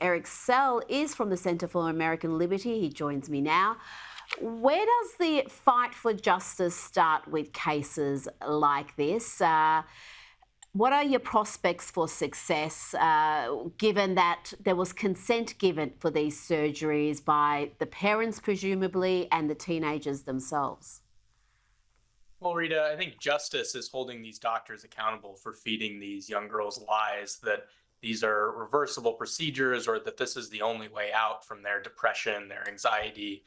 Eric Sell is from the Centre for American Liberty. He joins me now. Where does the fight for justice start with cases like this? What are your prospects for success, given that there was consent given for these surgeries by the parents, presumably, and the teenagers themselves? Well, Rita, I think justice is holding these doctors accountable for feeding these young girls lies that these are reversible procedures or that this is the only way out from their depression, their anxiety,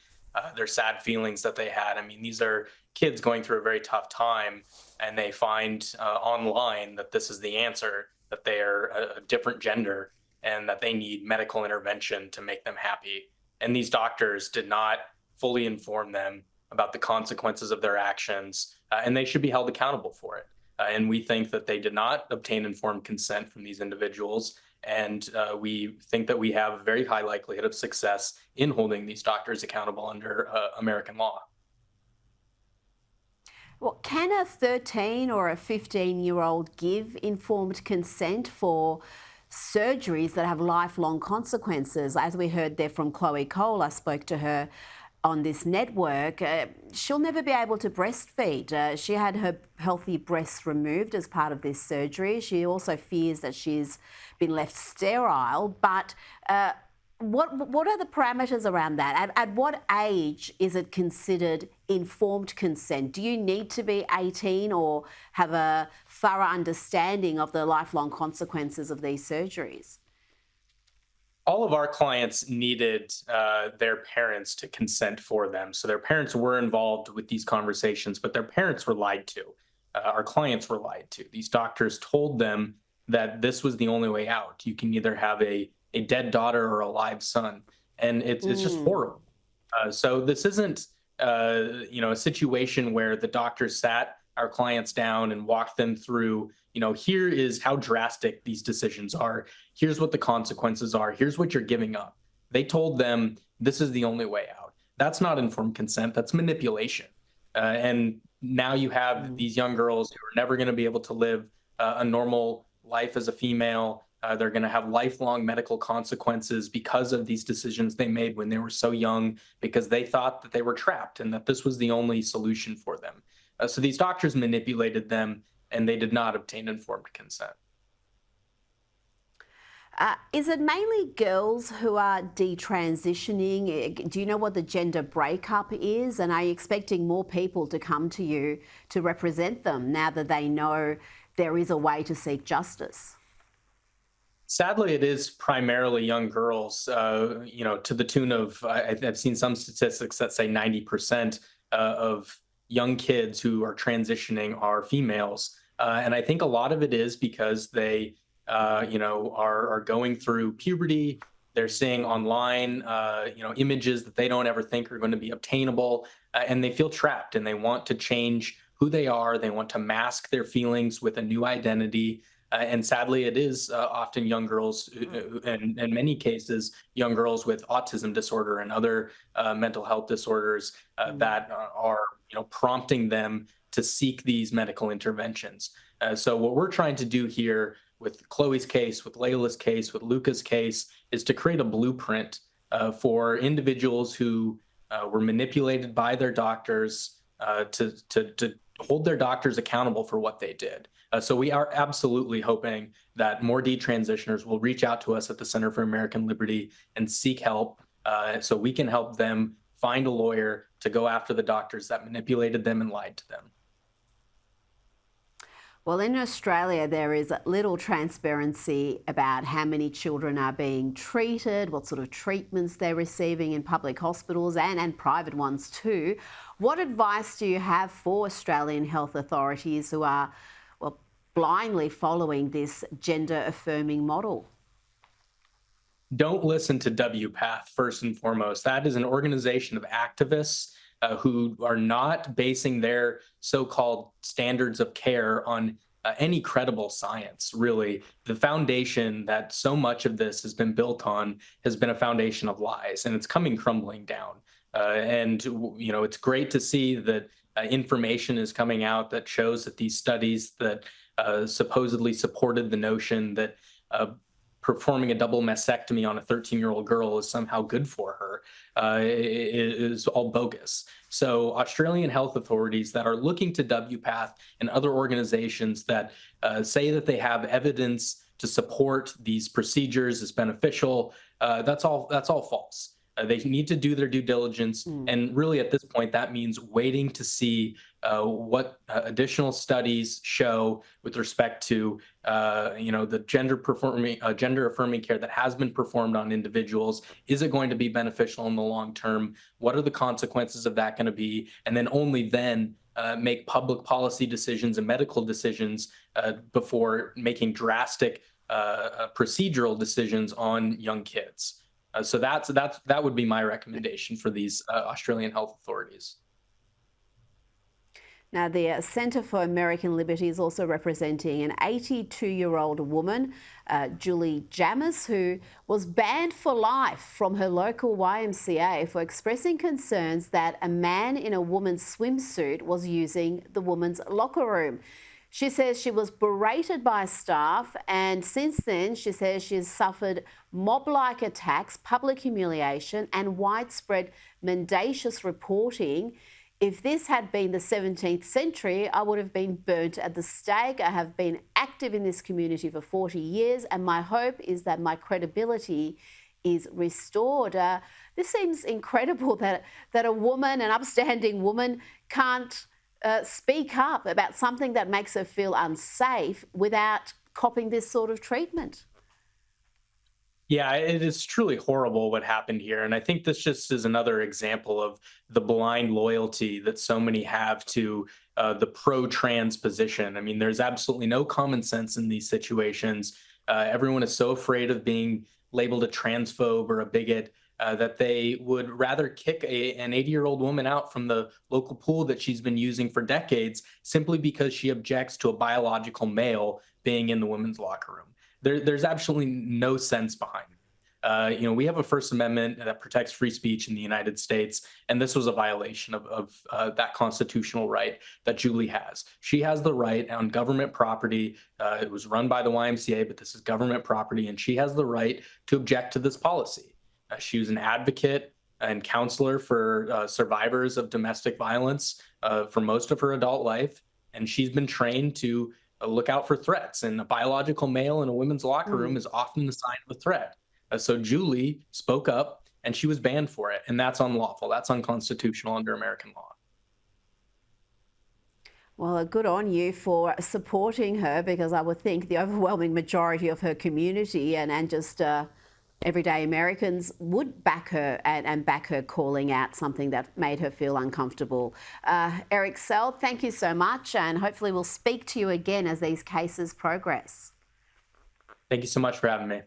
their sad feelings that they had. I mean, these are kids going through a very tough time and they find online that this is the answer, that they are a different gender and that they need medical intervention to make them happy. And these doctors did not fully inform them about the consequences of their actions, and they should be held accountable for it. And we think that they did not obtain informed consent from these individuals. And we think that we have a very high likelihood of success in holding these doctors accountable under American law. Well, can a 13 or a 15-year-old give informed consent for surgeries that have lifelong consequences? As we heard there from Chloe Cole, I spoke to her on this network. She'll never be able to breastfeed. She had her healthy breasts removed as part of this surgery. She also fears that she's been left sterile. But what are the parameters around that? At what age is it considered informed consent? Do you need to be 18 or have a thorough understanding of the lifelong consequences of these surgeries? All of our clients needed their parents to consent for them. So their parents were involved with these conversations, but their parents were lied to. Our clients were lied to. These doctors told them that this was the only way out. You can either have a dead daughter or a live son. And it's just Mm. horrible. So this isn't a situation where the doctor sat our clients down and walked them through, here is how drastic these decisions are. Here's what the consequences are. Here's what you're giving up. They told them this is the only way out. That's not informed consent. That's manipulation. And now you have Mm. these young girls who are never going to be able to live a normal life as a female. They're going to have lifelong medical consequences because of these decisions they made when they were so young, because they thought that they were trapped and that this was the only solution for them. So these doctors manipulated them and they did not obtain informed consent. Is it mainly girls who are detransitioning? Do you know what the gender breakup is? And are you expecting more people to come to you to represent them now that they know there is a way to seek justice? Sadly, it is primarily young girls, to the tune of, I've seen some statistics that say 90% of young kids who are transitioning are females. And I think a lot of it is because they, are going through puberty. They're seeing online, images that they don't ever think are going to be obtainable, and they feel trapped and they want to change who they are. They want to mask their feelings with a new identity. And sadly, it is often young girls, and in many cases, young girls with autism disorder and other mental health disorders Mm. that are, prompting them to seek these medical interventions. So, what we're trying to do here with Chloe's case, with Layla's case, with Luca's case, is to create a blueprint for individuals who were manipulated by their doctors to hold their doctors accountable for what they did. So we are absolutely hoping that more detransitioners will reach out to us at the Center for American Liberty and seek help, so we can help them find a lawyer to go after the doctors that manipulated them and lied to them. Well, in Australia, there is little transparency about how many children are being treated, what sort of treatments they're receiving in public hospitals and private ones too. What advice do you have for Australian health authorities who are, well, blindly following this gender affirming model? Don't listen to WPATH first and foremost. That is an organization of activists who are not basing their so-called standards of care on any credible science. Really, the foundation that so much of this has been built on has been a foundation of lies, and it's coming crumbling down. And it's great to see that information is coming out that shows that these studies that supposedly supported the notion that performing a double mastectomy on a 13-year-old girl is somehow good for her is all bogus. So Australian health authorities that are looking to WPATH and other organizations that say that they have evidence to support these procedures as beneficial, that's all false. They need to do their due diligence, Mm. and really at this point, that means waiting to see what additional studies show with respect to the gender affirming care that has been performed on individuals. Is it going to be beneficial in the long term? What are the consequences of that going to be? And then only then make public policy decisions and medical decisions before making drastic procedural decisions on young kids. So that would be my recommendation for these Australian health authorities. Now, the Centre for American Liberty is also representing an 82-year-old woman, Julie Jamis, who was banned for life from her local YMCA for expressing concerns that a man in a woman's swimsuit was using the woman's locker room. She says she was berated by staff, and since then, she says she has suffered mob-like attacks, public humiliation, and widespread mendacious reporting. If this had been the 17th century, I would have been burnt at the stake. I have been active in this community for 40 years, and my hope is that my credibility is restored. This seems incredible that a woman, an upstanding woman, can't speak up about something that makes her feel unsafe without copping this sort of treatment. Yeah, it is truly horrible what happened here. And I think this just is another example of the blind loyalty that so many have to the pro trans position. I mean, there's absolutely no common sense in these situations. Everyone is so afraid of being labeled a transphobe or a bigot that they would rather kick an 80-year-old woman out from the local pool that she's been using for decades simply because she objects to a biological male being in the women's locker room. There's absolutely no sense behind it. We have a First Amendment that protects free speech in the United States, and this was a violation of that constitutional right that Julie has. She has the right on government property. It was run by the YMCA, but this is government property, and she has the right to object to this policy. She was an advocate and counselor for survivors of domestic violence for most of her adult life, and she's been trained to look out for threats. And a biological male in a women's locker room is often the sign of a threat. So Julie spoke up, and she was banned for it, and that's unlawful. That's unconstitutional under American law. Well, good on you for supporting her, because I would think the overwhelming majority of her community and just everyday Americans would back her and back her calling out something that made her feel uncomfortable. Eric Sell, thank you so much, and hopefully we'll speak to you again as these cases progress. Thank you so much for having me.